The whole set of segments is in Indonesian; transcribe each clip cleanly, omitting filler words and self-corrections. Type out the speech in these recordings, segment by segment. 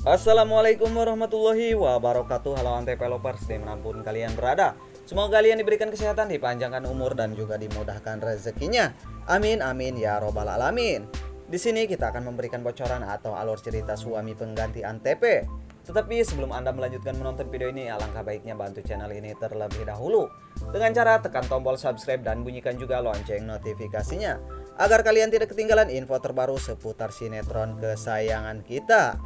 Assalamualaikum warahmatullahi wabarakatuh. Halo Antep Lovers dimanapun kalian berada. Semoga kalian diberikan kesehatan, dipanjangkan umur, dan juga dimudahkan rezekinya. Amin amin ya robbal alamin. Di sini kita akan memberikan bocoran atau alur cerita suami pengganti Antep. Tetapi sebelum Anda melanjutkan menonton video ini, alangkah baiknya bantu channel ini terlebih dahulu dengan cara tekan tombol subscribe dan bunyikan juga lonceng notifikasinya agar kalian tidak ketinggalan info terbaru seputar sinetron kesayangan kita.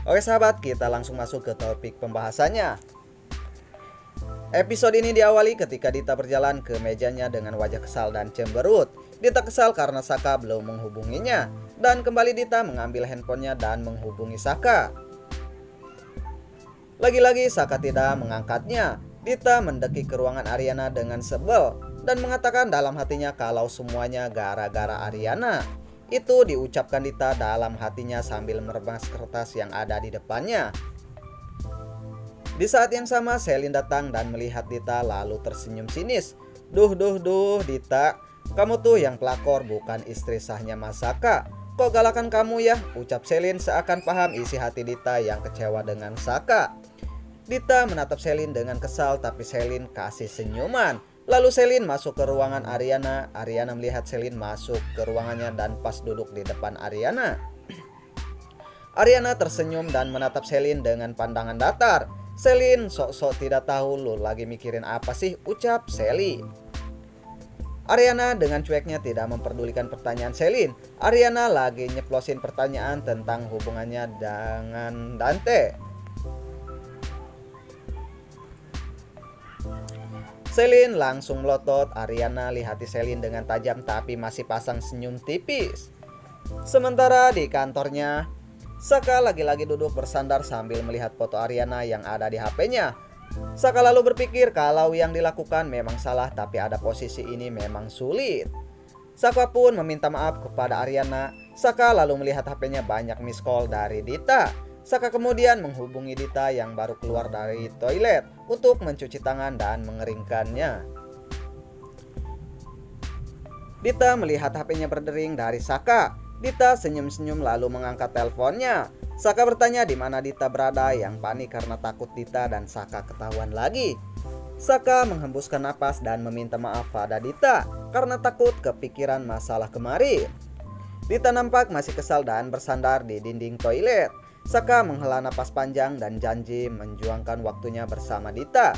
Oke sahabat, kita langsung masuk ke topik pembahasannya. Episode ini diawali ketika Dita berjalan ke mejanya dengan wajah kesal dan cemberut. Dita kesal karena Saka belum menghubunginya, dan kembali Dita mengambil handphonenya dan menghubungi Saka. Lagi-lagi Saka tidak mengangkatnya. Dita mendeki ke ruangan Aryana dengan sebel dan mengatakan dalam hatinya kalau semuanya gara-gara Aryana. Itu diucapkan Dita dalam hatinya sambil merebas kertas yang ada di depannya. Di saat yang sama Selin datang dan melihat Dita lalu tersenyum sinis. Duh Dita, kamu tuh yang pelakor bukan istri sahnya Mas Saka. Kok galakan kamu ya? Ucap Selin seakan paham isi hati Dita yang kecewa dengan Saka. Dita menatap Selin dengan kesal, tapi Selin kasih senyuman. Lalu Selin masuk ke ruangan Aryana. Aryana melihat Selin masuk ke ruangannya dan pas duduk di depan Aryana. Aryana tersenyum dan menatap Selin dengan pandangan datar. Selin sok-sok tidak tahu lu lagi mikirin apa sih, ucap Selin. Aryana dengan cueknya tidak memperdulikan pertanyaan Selin. Aryana lagi nyeplosin pertanyaan tentang hubungannya dengan Dante. Selin langsung melotot. Aryana lihati Selin dengan tajam tapi masih pasang senyum tipis. Sementara di kantornya, Saka lagi-lagi duduk bersandar sambil melihat foto Aryana yang ada di HP-nya. Saka lalu berpikir kalau yang dilakukan memang salah, tapi ada posisi ini memang sulit. Saka pun meminta maaf kepada Aryana. Saka lalu melihat HP-nya banyak miss call dari Dita. Saka kemudian menghubungi Dita yang baru keluar dari toilet untuk mencuci tangan dan mengeringkannya. Dita melihat HP-nya berdering dari Saka. Dita senyum-senyum lalu mengangkat teleponnya. Saka bertanya di mana Dita berada yang panik karena takut Dita dan Saka ketahuan lagi. Saka menghembuskan napas dan meminta maaf pada Dita karena takut kepikiran masalah kemarin. Dita nampak masih kesal dan bersandar di dinding toilet. Saka menghela napas panjang dan janji menjuangkan waktunya bersama Dita.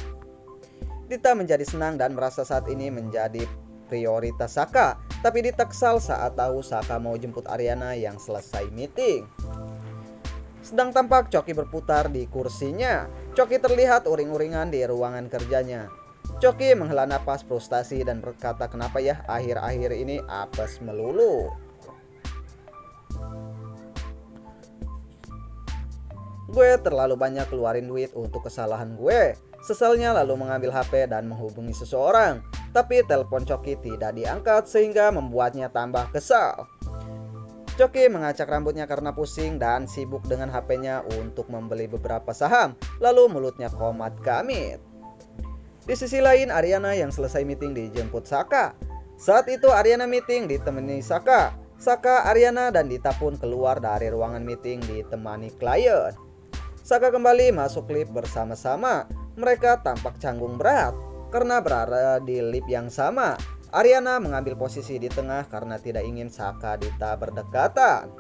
Dita menjadi senang dan merasa saat ini menjadi prioritas Saka. Tapi Dita kesal saat tahu Saka mau jemput Aryana yang selesai meeting. Sedang tampak Coki berputar di kursinya. Coki terlihat uring-uringan di ruangan kerjanya. Coki menghela napas frustasi dan berkata, kenapa ya akhir-akhir ini apes melulu. Gue terlalu banyak keluarin duit untuk kesalahan gue. Sesalnya lalu mengambil HP dan menghubungi seseorang. Tapi telepon Coki tidak diangkat sehingga membuatnya tambah kesal. Coki mengacak rambutnya karena pusing dan sibuk dengan HP-nya untuk membeli beberapa saham. Lalu mulutnya komat kamit. Di sisi lain Aryana yang selesai meeting dijemput Saka. Saat itu Aryana meeting ditemani Saka. Saka, Aryana, dan Dita pun keluar dari ruangan meeting ditemani klien. Saka kembali masuk lift bersama-sama. Mereka tampak canggung berat karena berada di lift yang sama. Aryana mengambil posisi di tengah karena tidak ingin Saka Dita berdekatan.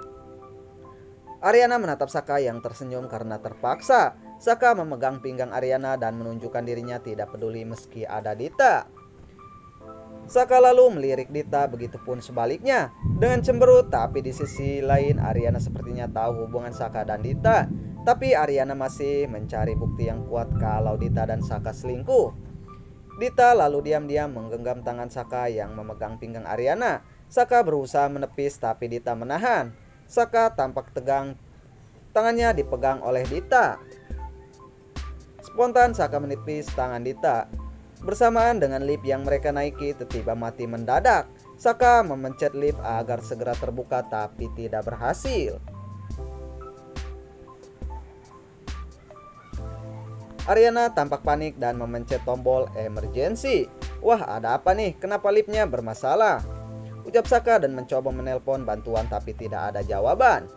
Aryana menatap Saka yang tersenyum karena terpaksa. Saka memegang pinggang Aryana dan menunjukkan dirinya tidak peduli meski ada Dita. Saka lalu melirik Dita, begitupun sebaliknya dengan cemberut. Tapi di sisi lain Aryana sepertinya tahu hubungan Saka dan Dita. Tapi Aryana masih mencari bukti yang kuat kalau Dita dan Saka selingkuh. Dita lalu diam-diam menggenggam tangan Saka yang memegang pinggang Aryana. Saka berusaha menepis tapi Dita menahan. Saka tampak tegang, tangannya dipegang oleh Dita. Spontan Saka menepis tangan Dita. Bersamaan dengan lift yang mereka naiki tiba-tiba mati mendadak. Saka memencet lift agar segera terbuka tapi tidak berhasil. Aryana tampak panik dan memencet tombol emergency. Wah, ada apa nih? Kenapa liftnya bermasalah? Ucap Saka dan mencoba menelpon bantuan tapi tidak ada jawaban.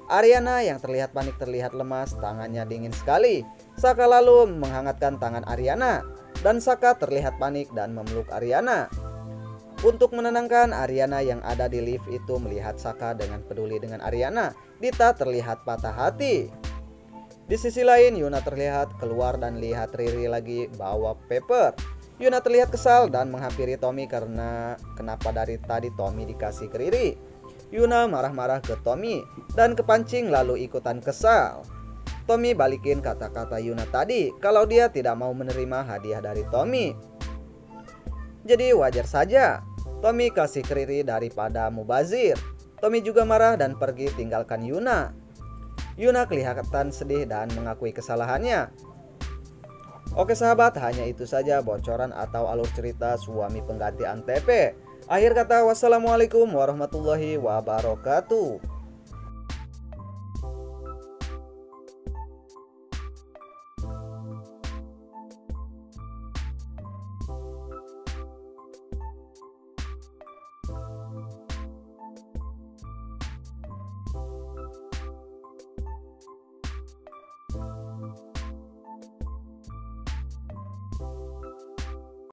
Ariana yang terlihat panik terlihat lemas, tangannya dingin sekali. Saka lalu menghangatkan tangan Ariana dan Saka terlihat panik dan memeluk Ariana. Untuk menenangkan Ariana yang ada di lift itu melihat Saka dengan peduli dengan Ariana. Dita terlihat patah hati. Di sisi lain Yuna terlihat keluar dan lihat Riri lagi bawa paper. Yuna terlihat kesal dan menghampiri Tommy karena kenapa dari tadi Tommy dikasih ke Riri. Yuna marah-marah ke Tommy dan kepancing lalu ikutan kesal. Tommy balikin kata-kata Yuna tadi kalau dia tidak mau menerima hadiah dari Tommy. Jadi wajar saja Tommy kasih ke Riri daripada mubazir. Tommy juga marah dan pergi tinggalkan Yuna. Yuna kelihatan sedih dan mengakui kesalahannya. Oke sahabat, hanya itu saja bocoran atau alur cerita suami pengganti Antv. Akhir kata, wassalamualaikum warahmatullahi wabarakatuh.